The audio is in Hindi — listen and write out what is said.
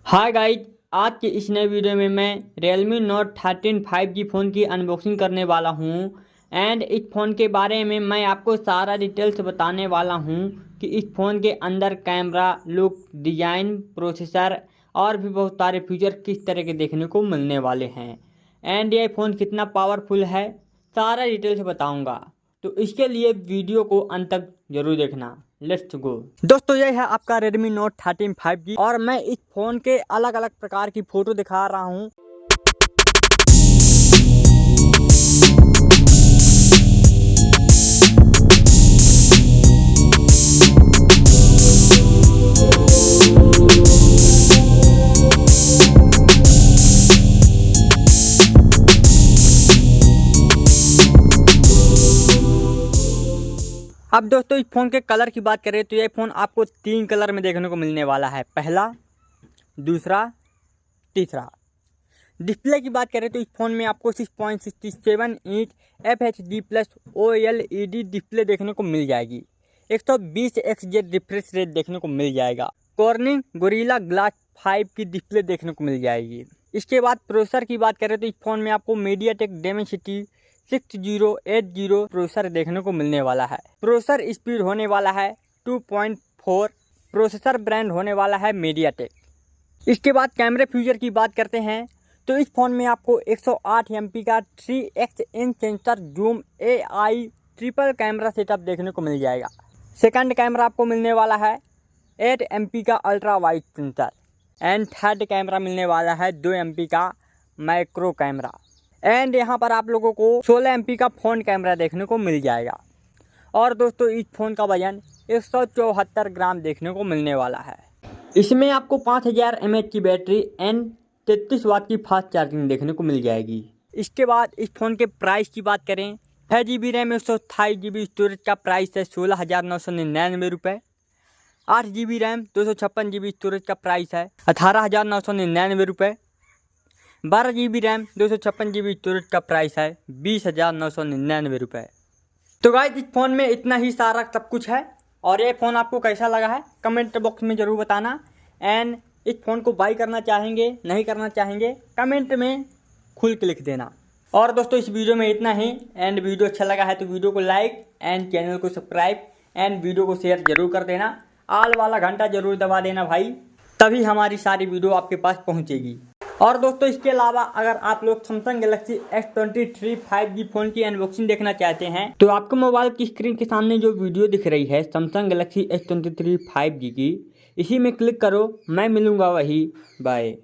हाय गाइज, आज के इस नए वीडियो में मैं Realme Note 13 5G फ़ोन की अनबॉक्सिंग करने वाला हूं एंड इस फ़ोन के बारे में मैं आपको सारा डिटेल्स बताने वाला हूं कि इस फ़ोन के अंदर कैमरा, लुक, डिज़ाइन, प्रोसेसर और भी बहुत सारे फीचर किस तरह के देखने को मिलने वाले हैं एंड ये फ़ोन कितना पावरफुल है, सारा डिटेल्स बताऊँगा। तो इसके लिए वीडियो को अंत तक जरूर देखना। Let's go. दोस्तों, ये है आपका Redmi Note 13 5G और मैं इस फ़ोन के अलग अलग प्रकार की फ़ोटो दिखा रहा हूँ। अब दोस्तों, इस फ़ोन के कलर की बात करें तो ये फ़ोन आपको 3 कलर में देखने को मिलने वाला है। पहला, दूसरा, तीसरा। डिस्प्ले की बात करें तो इस फ़ोन में आपको 6.67 inch FHD plus OLED display देखने को मिल जाएगी। 120 XZ रिफ्रेश रेट देखने को मिल जाएगा। कॉर्निंग गोरिल्ला ग्लास 5 की डिस्प्ले देखने को मिल जाएगी। इसके बाद प्रोसेसर की बात करें तो इस फ़ोन में आपको मीडियाटेक डेमेंसिटी 6080 प्रोसेसर देखने को मिलने वाला है। प्रोसेसर स्पीड होने वाला है 2.4। प्रोसेसर ब्रांड होने वाला है मीडियाटेक। इसके बाद कैमरे फीचर की बात करते हैं तो इस फ़ोन में आपको 108 MP का 3x in sensor zoom AI triple camera setup देखने को मिल जाएगा। सेकंड कैमरा आपको मिलने वाला है 8 MP का ultra wide sensor and third camera मिलने वाला है 2 MP का माइक्रो कैमरा एंड यहाँ पर आप लोगों को 16 MP का फ्रंट कैमरा देखने को मिल जाएगा। और दोस्तों, इस फ़ोन का वजन 174 ग्राम देखने को मिलने वाला है। इसमें आपको 5000 mAh की बैटरी एंड 33 वाट की फास्ट चार्जिंग देखने को मिल जाएगी। इसके बाद इस फ़ोन के प्राइस की बात करें, 6GB रैम 128GB स्टोरेज का प्राइस है 16,999 रुपये। 8GB रैम 256GB स्टोरेज का प्राइस है 18,999 रुपये। 12GB रैम 256GB स्टोरेज का प्राइस है 20,999 रुपये। तो गाइस, इस फ़ोन में इतना ही सारा सब कुछ है और ये फ़ोन आपको कैसा लगा है कमेंट बॉक्स में ज़रूर बताना। एंड इस फ़ोन को बाई करना चाहेंगे, नहीं करना चाहेंगे, कमेंट में खुल के लिख देना। और दोस्तों, इस वीडियो में इतना ही एंड वीडियो अच्छा लगा है तो वीडियो को लाइक एंड चैनल को सब्सक्राइब एंड वीडियो को शेयर जरूर कर देना। आल वाला घंटा जरूर दबा देना भाई, तभी हमारी सारी वीडियो आपके पास पहुंचेगी। और दोस्तों, इसके अलावा अगर आप लोग Samsung Galaxy S23 5G phone की अनबॉक्सिंग देखना चाहते हैं तो आपको मोबाइल की स्क्रीन के सामने जो वीडियो दिख रही है Samsung Galaxy S23 5G की, इसी में क्लिक करो। मैं मिलूंगा वही। बाय।